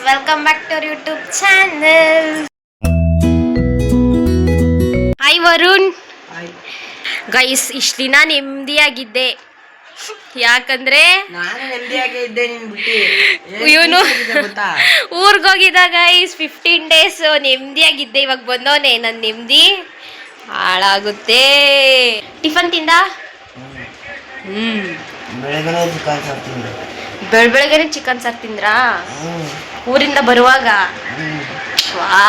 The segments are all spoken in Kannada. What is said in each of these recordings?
Welcome back to our YouTube channel. Hi Varun. Guys ಇಷ್ಟು ದಿನ ನೆಮ್ಮದಿಯಾಗಿದ್ದೆ, ಯಾಕಂದ್ರೆ ಇವನು ಊರ್ಗೋಗಿದ್ದ ಗೈಸ್ 15 ಡೇಸ್ ನೆಮ್ಮದಿಯಾಗಿದ್ದೆ. ಇವಾಗ ಬಂದವನೆ, ನನ್ನ ನೆಮ್ಮದಿ ಹಾಳಾಗುತ್ತೆ. ಟಿಫನ್ ತಿಂದ? ಬೆಳಗ್ಗೆನೆ ಚಿಕನ್ ಸಾರು ತಿಂದ್ರಾ ಊರಿಂದ ಬರುವಾಗ? ವಾ,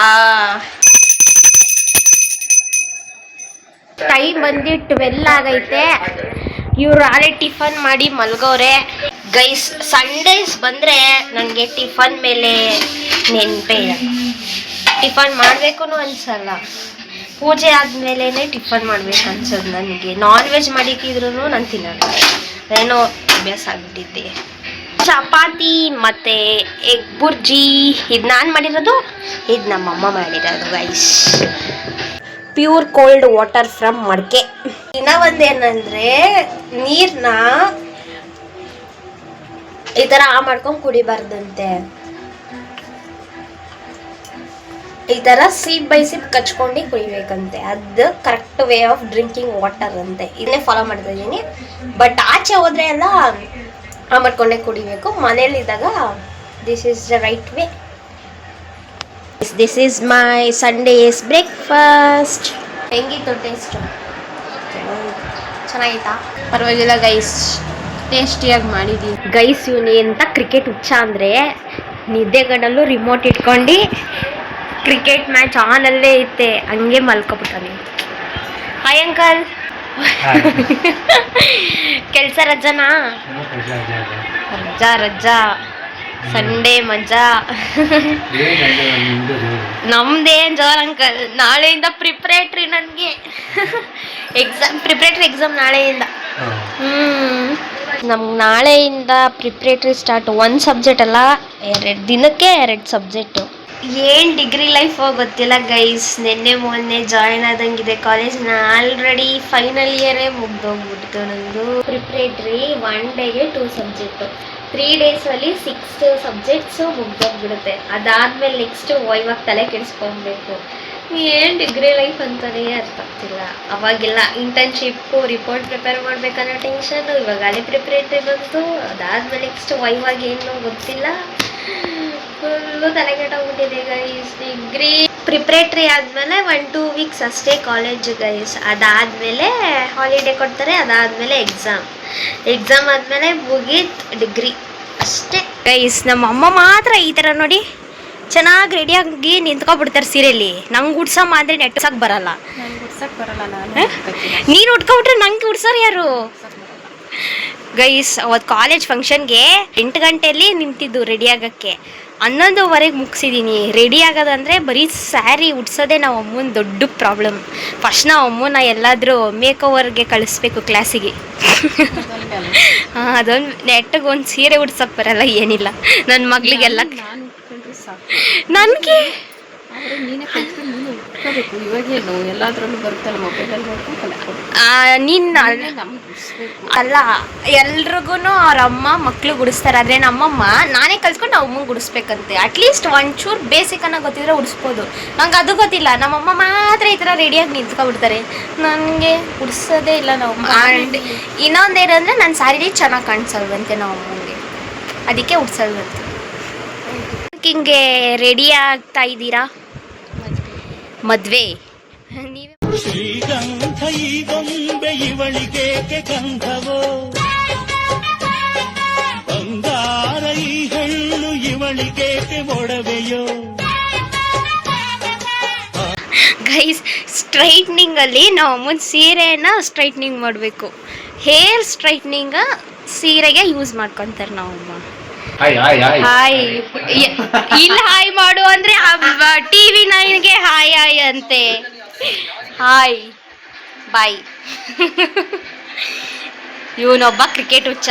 ಟೈಮ್ ಬಂದು 12 ಆಗೈತೆ. ಇವ್ರು ಆಲೇ ಟಿಫನ್ ಮಾಡಿ ಮಲ್ಗವ್ರೆ. ಗೈಸ್ ಸಂಡೇಸ್ ಬಂದರೆ ನನಗೆ ಟಿಫನ್ ಮೇಲೆ ನೆನಪೇ ಇಲ್ಲ. ಟಿಫನ್ ಮಾಡಬೇಕು ಅನ್ಸಲ್ಲ. ಪೂಜೆ ಆದಮೇಲೆ ಟಿಫನ್ ಮಾಡ್ಬೇಕು ಅನ್ಸೋದು ನನಗೆ. ನಾನ್ ವೆಜ್ ಮಾಡಿಕ್ಕಿದ್ರು ನಾನು ತಿನ್ನಲ್ಲ, ಏನೋ ಅಭ್ಯಾಸ ಆಗಿಬಿಟ್ಟಿದ್ದೆ. ಚಪಾತಿ ಮತ್ತು ಎಗ್ ಬುರ್ಜಿ ಇದು ನಾನು ಮಾಡಿರೋದು, ಇದು ನಮ್ಮಮ್ಮ ಮಾಡಿರೋದು guys. Pure cold water from ಮಡಿಕೆ. ಇನ್ನ ಒಂದೇನಂದರೆ ನೀರನ್ನ ಈ ಥರ ಮಾಡ್ಕೊಂಡು ಕುಡಿಬಾರ್ದಂತೆ. ಈ ಥರ ಸೀಪ್ ಬೈ ಸೀಪ್ ಕಚ್ಕೊಂಡು ಕುಡಿಬೇಕಂತೆ. ಅದು correct way of drinking water ಅಂತೆ. ಇದನ್ನೇ ಫಾಲೋ ಮಾಡ್ತಾ ಇದ್ದೀನಿ. ಬಟ್ ಆಚೆ ಹೋದ್ರೆ ಎಲ್ಲ ಮಾಡ್ಕೊಂಡೇ ಕುಡಿಬೇಕು. ಮನೇಲಿದ್ದಾಗ this is the right way. This is my Sunday's breakfast. ಹೆಂಗಿತ್ತು ಟೇಸ್ಟ್? ಚೆನ್ನಾಗಿತ್ತಾ? ಪರವಾಗಿಲ್ಲ ಗೈಸ್, ಟೇಸ್ಟಿಯಾಗಿ ಮಾಡಿದ್ದೀನಿ. ಗೈಸ್ ಇವನು ಎಂತ ಕ್ರಿಕೆಟ್ ಹುಚ್ಚ ಅಂದರೆ ನಿದ್ದೆಗಡಲ್ಲೂ ರಿಮೋಟ್ ಇಟ್ಕೊಂಡು ಕ್ರಿಕೆಟ್ ಮ್ಯಾಚ್ ಆನಲ್ಲೇ ಐತೆ, ಹಂಗೆ ಮಲ್ಕೊಬಿಟ್ಟಾನೆ. Hi uncle. ಕೆಲಸ ರಜನಾ? ರಜಾ ಸಂಡೇ ಮಜಾ. ನಮ್ದೇನು ಜೋರ್ ಅಂಕಲ್. ನಾಳೆಯಿಂದ ಪ್ರಿಪ್ರೇಟ್ರಿ ನನಗೆ ಪ್ರಿಪ್ರೇಟ್ರಿ ಎಕ್ಸಾಮ್ ನಾಳೆಯಿಂದ. ನಮ್ಗೆ ನಾಳೆಯಿಂದ ಪ್ರಿಪ್ರೇಟ್ರಿ ಸ್ಟಾರ್ಟ್. 1 ಸಬ್ಜೆಕ್ಟ್ ಅಲ್ಲ, 2 ದಿನಕ್ಕೆ 2 ಸಬ್ಜೆಕ್ಟು. ಏನು ಡಿಗ್ರಿ ಲೈಫ್ ಗೊತ್ತಿಲ್ಲ ಗೈಸ್. ನೆನ್ನೆ ಮೊನ್ನೆ ಜಾಯ್ನ್ ಆದಂಗಿದೆ ಕಾಲೇಜ್ನ. ಆಲ್ರೆಡಿ ಫೈನಲ್ ಇಯರೇ ಮುಗ್ದೋಗ್ಬಿಡ್ತು ನಂದು. ಪ್ರಿಪ್ರೇಟ್ರಿ 1 ಡೇಗೆ 2 ಸಬ್ಜೆಕ್ಟು, 3 ಡೇಸಲ್ಲಿ 6 ಸಬ್ಜೆಕ್ಟ್ಸು ಮುಗ್ದೋಗ್ಬಿಡುತ್ತೆ. ಅದಾದಮೇಲೆ ನೆಕ್ಸ್ಟ್ ಇವಾಗ ತಲೆ ಕೆಡಿಸ್ಕೊಬೇಕು. ಏನು ಡಿಗ್ರಿ ಲೈಫ್ ಅಂತಲೇ ಅರ್ಥ ಆಗ್ತಿಲ್ಲ. ಅವಾಗೆಲ್ಲ ಇಂಟರ್ನ್ಶಿಪ್ಪು ರಿಪೋರ್ಟ್ ಪ್ರಿಪೇರ್ ಮಾಡ್ಬೇಕನ್ನೋ ಟೆನ್ಷನ್ನು. ಇವಾಗ ಅಲ್ಲೇ ಪ್ರಿಪ್ರೇಟ್ರಿ ಬಂತು. ಅದಾದಮೇಲೆ ನೆಕ್ಸ್ಟ್ ಇವಾಗ ಏನು ಗೊತ್ತಿಲ್ಲ. ಫುಲ್ಲು ತಲೆ ಕೆಟ್ಟೋಗ್ಬಿಟ್ಟಿದೆ ಗೈಸ್. ಡಿಗ್ರಿ ಪ್ರಿಪ್ರೇಟ್ರಿ ಆದಮೇಲೆ 1-2 ವೀಕ್ಸ್ ಅಷ್ಟೇ ಕಾಲೇಜ್ ಗೈಸ್. ಅದಾದಮೇಲೆ ಹಾಲಿಡೇ ಕೊಡ್ತಾರೆ. ಅದಾದಮೇಲೆ ಎಕ್ಸಾಮ್ ಆದಮೇಲೆ ಮುಗೀತ್ ಡಿಗ್ರಿ ಅಷ್ಟೇ ಗೈಸ್. ನಮ್ಮ ಅಮ್ಮ ಮಾತ್ರ ಈ ಥರ ನೋಡಿ ಚೆನ್ನಾಗಿ ರೆಡಿಯಾಗಿ ನಿಂತ್ಕೊಬಿಡ್ತಾರೆ ಸೀರೆಯಲ್ಲಿ. ನಂಗೆ ಉಡ್ಸಮ್ಮ ಅಂದರೆ ನೆಟ್ಸಕ್ಕೆ ಬರಲ್ಲ. ನೀನು ಉಟ್ಕೊಬಿಟ್ರೆ ನಂಗೆ ಉಡ್ಸೋರು ಯಾರು ಗೈಸ್? ಅವತ್ತು ಕಾಲೇಜ್ ಫಂಕ್ಷನ್ಗೆ 8 ಗಂಟೆಯಲ್ಲಿ ನಿಂತಿದ್ದು ರೆಡಿ ಆಗೋಕ್ಕೆ. 11:15 ಮುಗಿಸಿದ್ದೀನಿ. ರೆಡಿ ಆಗೋದಂದರೆ ಬರೀ ಸ್ಯಾರಿ ಉಡ್ಸೋದೇ ನಾವು ಅಮ್ಮನ ದೊಡ್ಡ ಪ್ರಾಬ್ಲಮ್. ಫಸ್ಟ್ ನಾವು ಅಮ್ಮನ ಎಲ್ಲಾದರೂ ಮೇಕೋವರ್ಗೆ ಕಳಿಸ್ಬೇಕು ಕ್ಲಾಸಿಗೆ. ಅದೊಂದು ನೆಟ್ಟಿಗೆ ಒಂದು ಸೀರೆ ಉಡ್ಸೋಕ್ಕೆ ಬರಲ್ಲ, ಏನಿಲ್ಲ. ನನ್ನ ಮಗಳಿಗೆಲ್ಲ ನನಗೆ ಅಲ್ಲ, ಎಲ್ರಿಗೂ ಅವ್ರ ಅಮ್ಮ ಮಕ್ಳು ಗುಡಿಸ್ತಾರೆ. ಆದರೆ ನಮ್ಮಮ್ಮ ನಾನೇ ಕಲ್ಸ್ಕೊಂಡು ನಾವು ಅಮ್ಮಂಗೆ ಗುಡಿಸ್ಬೇಕಂತೆ. ಅಟ್ಲೀಸ್ಟ್ ಒಂಚೂರು ಬೇಸಿಕನ್ನ ಗೊತ್ತಿದ್ರೆ ಉಡಿಸ್ಬೋದು. ನಂಗೆ ಅದು ಗೊತ್ತಿಲ್ಲ. ನಮ್ಮಮ್ಮ ಮಾತ್ರ ಈ ಥರ ರೆಡಿಯಾಗಿ ನಿಂತ್ಕೊಬಿಡ್ತಾರೆ. ನನಗೆ ಉಡಿಸೋದೇ ಇಲ್ಲ ನಾವು. ಆ್ಯಂಡ್ ಇನ್ನೊಂದೇನಂದರೆ ನನ್ನ ಸ್ಯಾರಿ ಚೆನ್ನಾಗಿ ಕಾಣಿಸಲ್ವಂತೆ ನಾವು ಅಮ್ಮಂಗೆ, ಅದಕ್ಕೆ ಉಡ್ಸಲ್ವಂತೆ. ಹಿಂಗೆ ರೆಡಿ ಆಗ್ತಾ ಇದ್ದೀರಾ? ಮದ್ವೆ ನೀವೇ ಶ್ರೀಗಂಧ ಈ ಗೊಂಬೆ ಇವಳಿಗೆ ಗಂಧವೋ, ಬಂಗಾರ ಈ ಹೆಣ್ಣು ಇವಳಿಗೆ ಒಡವೆಯೋ. ಗೈಸ್ ಸ್ಟ್ರೈಟ್ನಿಂಗ್ ಅಲ್ಲಿ ನಾವು ಅಮ್ಮನ ಸೀರೆನ ಸ್ಟ್ರೈಟ್ನಿಂಗ್ ಮಾಡಬೇಕು. ಹೇರ್ ಸ್ಟ್ರೈಟ್ನಿಂಗ್ ಸೀರೆಗೆ ಯೂಸ್ ಮಾಡ್ಕೊತಾರೆ ನಾವು ಅಮ್ಮ. ಹಾಯ್ ಇಲ್ಲ ಹಾಯ್ ಮಾಡು ಅಂದ್ರೆ TV 9ಗೆ ಹಾಯ್ ಹಾಯ್ ಅಂತೆ. Hi bye. ಇವನೊಬ್ಬ ಕ್ರಿಕೆಟ್ ಹುಚ್ಚ,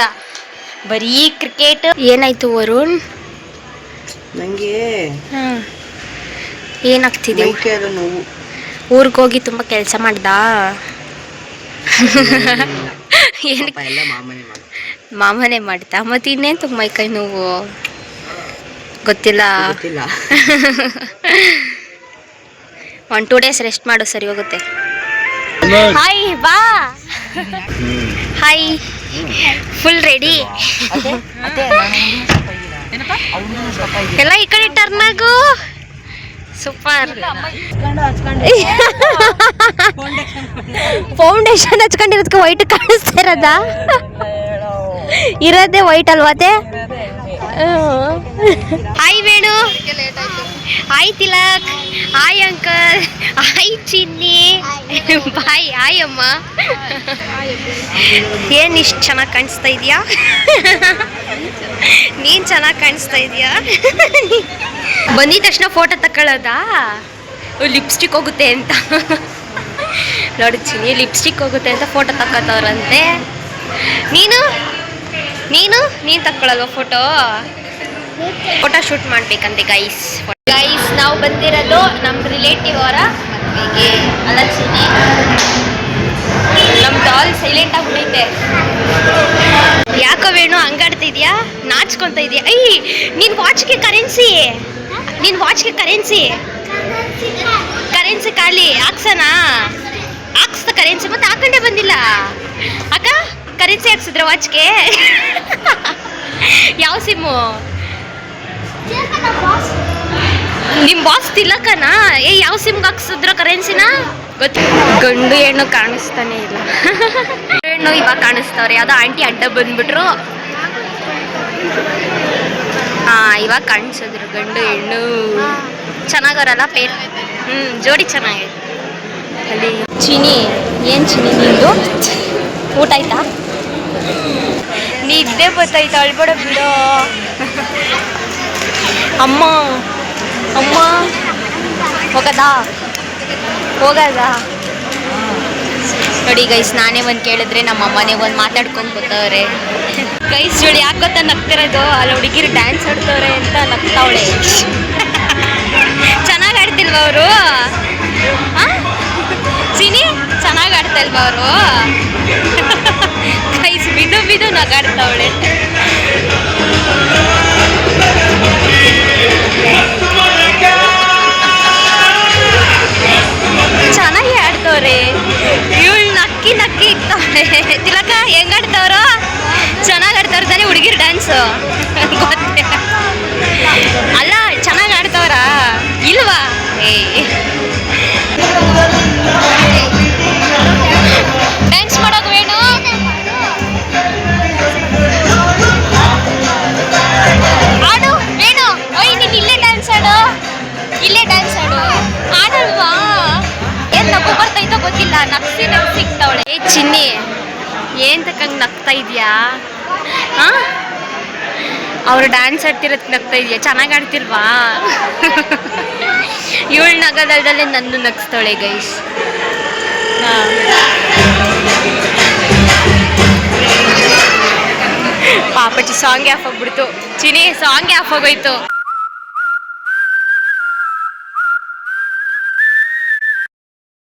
ಬರೀ ಕ್ರಿಕೆಟ್. ಏನಾಯ್ತು ವರುಣ್? ನನಗೆ ಏನಾಗ್ತಿದೆ? ಊರಿಗೆ ಹೋಗಿ ತುಂಬ ಕೆಲಸ ಮಾಡ್ದ? ಏನಕ್ಕೆ? ಮಾಮನೇ ಮಾಡ್ತಾ. ಮತ್ತು ಇನ್ನೇನು ತುಂಬ ಮೈಕೈ ನೋವು? ಗೊತ್ತಿಲ್ಲ. ಗೊತ್ತಿಲ್ಲ. 1-2 ಡೇಸ್ ರೆಸ್ಟ್ ಮಾಡು, ಸರಿ ಹೋಗುತ್ತೆ. ಹಾಯ್ ಬಾ. Hi, full ready. ಎಲ್ಲ ಈ ಕಡೆ ಟರ್ನ್ ಆಗು. ಸೂಪರ್. ಫೌಂಡೇಶನ್ ಹಚ್ಕೊಂಡಿರೋದಕ್ಕೆ ವೈಟ್ ಕಾಣಿಸ್ತಾ ಇರೋದ? ಇರೋದೇ ವೈಟ್ ಅಲ್ವಾತೆ. Hi Venu. Hi Tilak. Hi uncle. Hi Chinni. Bye. Hi ಅಮ್ಮ. ಏನ್ ಇಷ್ಟು ಚೆನ್ನಾಗಿ ಕಾಣಿಸ್ತಾ ಇದೀಯಾ? ನೀನ್ ಚೆನ್ನಾಗಿ ಕಾಣಿಸ್ತಾ ಇದೀಯಾ? ಬಂದಿದ ತಕ್ಷಣ ಫೋಟೋ ತಕೊಳ್ಳೋದಾ? ಲಿಪ್ಸ್ಟಿಕ್ ಹೋಗುತ್ತೆ ಅಂತ ನೋಡಿ ಚಿನ್ನಿ, ಲಿಪ್ಸ್ಟಿಕ್ ಹೋಗುತ್ತೆ ಅಂತ ಫೋಟೋ ತಕ್ಕೋತವ್ರಂತೆ. ನೀನು ತಕ್ಕೊಳ್ಳಲ್ವ ಫೋಟೋ ಶೂಟ್ ಮಾಡ್ಬೇಕಂತೆ ಗೈಸ್. ನಾವು ಬಂದಿರೋದು ನಮ್ಮ ರಿಲೇಟಿವ್ ಅವರ ಮದುವೆಗೆ. ಅಲ್ಲ ಚಿನ್ನಿ, ನಮ್ಮ ಡಾಲ್ ಸೈಲೆಂಟ್ ಆಗ್ಬಿಟ್ಟೈತೆ. ಯಾಕೋ ವೇಣು ಹಂಗಾಡ್ತಿದ್ಯಾ? ನಾಚ್ಕೊಂತ ಇದೆಯಾ? ನಿನ್ ವಾಚ್ಗೆ ಕರೆನ್ಸಿ ಖಾಲಿ ಹಾಕ್ಸನಾ? ಹಾಕ್ಸ್ದ ಕರೆನ್ಸಿ, ಮತ್ತೆ ಹಾಕೊಂಡೇ ಬಂದಿಲ್ಲ ಅಕ್ಕ. ಕರೆನ್ಸಿ ಹಾಕ್ಸಿದ್ರ ವಾಚ್ಗೆ? ಯಾವ ಸಿಮ್ಮು? ನಿಮ್ ಬಾಸ್ ತಿಲಕನಾ? ಯಾವ ಸಿಮ್ಗೆ ಹಾಕ್ಸಿದ್ರ ಕರೆನ್ಸಿನ? ಗಂಡು ಹೆಣ್ಣು ಕಾಣಿಸ್ತಾನೆ ಇಲ್ಲ. ಹೆಣ್ಣು ಇವಾಗ ಕಾಣಿಸ್ತವ್ರೆ. ಯಾವ್ದೋ ಆಂಟಿ ಅಡ್ಡ ಬಂದ್ಬಿಟ್ರು. ಇವಾಗ ಕಾಣಿಸಿದ್ರು ಗಂಡು ಹೆಣ್ಣು. ಚೆನ್ನಾಗವ್ರಲ್ಲ ಪೇರ್. ಜೋಡಿ ಚೆನ್ನಾಗಿದೆ. ಅಲ್ಲಿ ಚಿನಿ, ಏನ್ ಚಿನಿ ನಿಂದು? ಊಟ ಆಯ್ತಾ? ನಿದ್ದೆ ಬತ್ತಾಯ್ತು, ಅಳ್ಬೇಡ ಬಿಡು. ಅಮ್ಮ ಹೋಗದ ನೋಡಿ ಗೈಸ್, ನಾನೇ ಒಂದು ಕೇಳಿದ್ರೆ ನಮ್ಮ ಅಮ್ಮನೇ ಒಂದು ಮಾತಾಡ್ಕೊಂಡು ಗೊತ್ತವ್ರೆ ಗೈಸ್. ಜೋಡಿ ಯಾಕೆ ಗೊತ್ತಾ ನಗ್ತಿರೋದು? ಅಲ್ಲಿ ಹುಡುಗಿರು ಡ್ಯಾನ್ಸ್ ಆಡ್ತವ್ರೆ ಅಂತ ನಗ್ತಾವಳೆ. ಚೆನ್ನಾಗಿ ಆಡ್ತಿಲ್ವ ಅವರು? ಚಿನಿ ಚೆನ್ನಾಗಿ ಆಡ್ತಾ ಇಲ್ವ ಅವರು? ಗೈಸ್ ಬಿದು ನಗಾಡ್ತಾವಳೆ. ಚೆನ್ನಾಗಿ ಆಡ್ತವ್ರೆ. ಇವಳು ನಕ್ಕಿ ಇಕ್ತಾವಳೆ. ತಿಲಕ ಹೆಂಗ್ ಆಡ್ತಾವ್ರ? ಚೆನ್ನಾಗಿ ಆಡ್ತಾವ್ರ ತಾನೇ ಹುಡುಗಿರ್ ಡ್ಯಾನ್ಸ್? ಗೊತ್ತೇ ಅಲ್ಲ, ಚೆನ್ನಾಗಿ ಆಡ್ತಾವ್ರ ಇಲ್ವಾ? ಡ್ಯಾನ್ಸ್ ಮಾಡೋದು ವೇಣು. ಆಡು ವೇಣು. ನೀನ್ ಇಲ್ಲೇ ಡ್ಯಾನ್ಸ್ ಆಡು. ಆಡಲ್ವಾ? ಏನ್ ನಗು ಬರ್ತೈತೋ ಗೊತ್ತಿಲ್ಲ, ನಗ್ಸಿ ಇಕ್ತಾವಳೆ. ಚಿನ್ನಿ, ಏನ್ ತಕ್ಕಂಗ್ ನಗ್ತಾ ಇದೀಯಾ? ಅವ್ರು ಡ್ಯಾನ್ಸ್ ಆಡ್ತಿರೋದಕ್ಕೆ ನಗ್ತಾ ಇದೆಯಾ? ಚೆನ್ನಾಗಿ ಆಡ್ತಿಲ್ವಾ? ಇವಳು ನಗದಲ್ದಲ್ಲೇ ನನ್ನ ನಗಿಸ್ತಾಳೆ ಗೈಸ್. ಪಾಪಚ್ಚಿ ಸಾಂಗ್ ಆಫ್ ಆಗ್ಬಿಡ್ತು. ಚಿನಿ ಸಾಂಗ್ ಆಫ್ ಆಗೋಯ್ತು.